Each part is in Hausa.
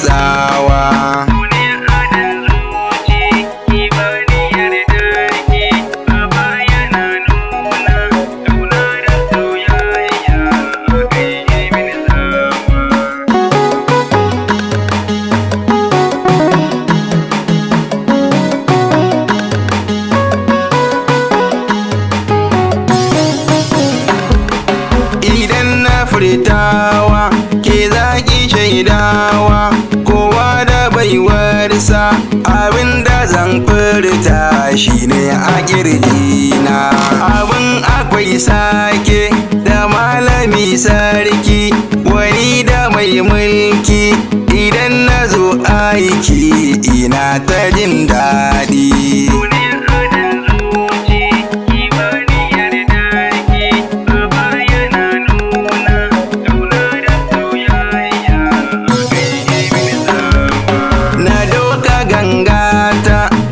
tsawa. Furtawa ke zaki shaidawa kowa da baiwarsa, abinda zan furta shine a kirjina. Abin akwai sake da malami sarki, wani da mai mulki, idan na zo aiki ina ta jin daɗi.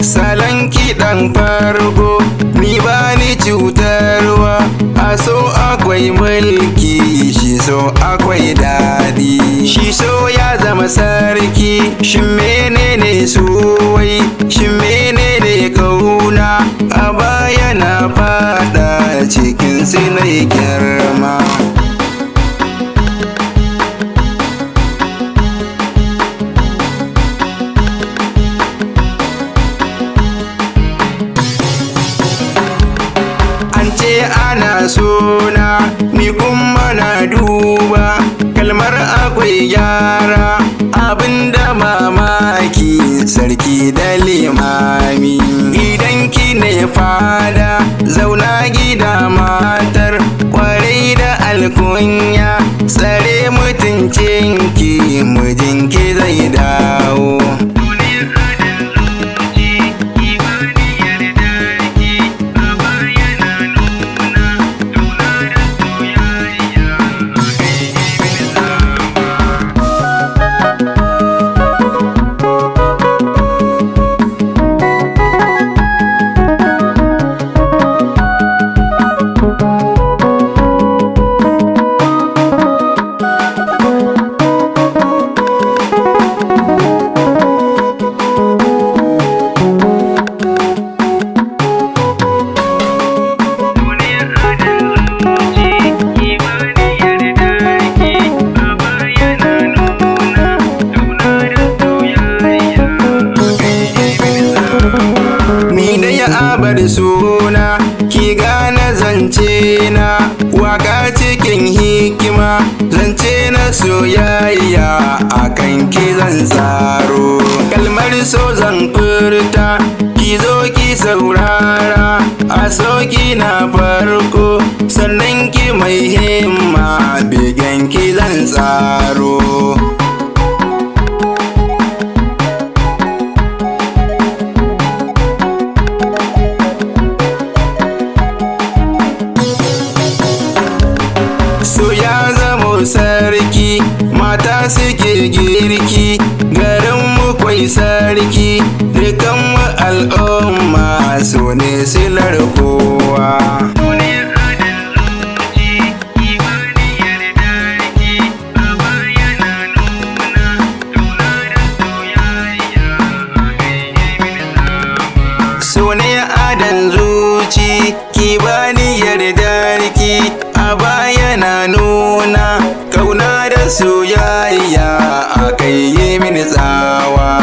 Salon kiɗan farko ni ba ni cutarwa, a so akwai mulki, shi so akwai daɗi. Shi so ya zama sarki, shin menene so wai, shin menene kauna? A baya na fada cikin sinai girma. Ana suna ni kuma na duba, kalmar akwai gyara, abinda mamaki sarki da limami. Idan ki ne fada zauna gida matar kwarai da alkunya, tsare mutuncinki mijinki zai dawo. Abar suna ki gane zance na, waka cikin hikima, zance na soyayya akan ki zan tsaro. Kalmar so zan furta, ki zo ki saurara, a soki na farko, sannan ki mai himma, begen ki zan tsaro. So ya zamo sarki, mata suke girki, garinmu kwai sarki, dukanmu al'umma so ne silar kowa. So ne adan zuci, ki bani yardarki, a baya na nuna kauna da soyayya, a kai yi mini tsawa.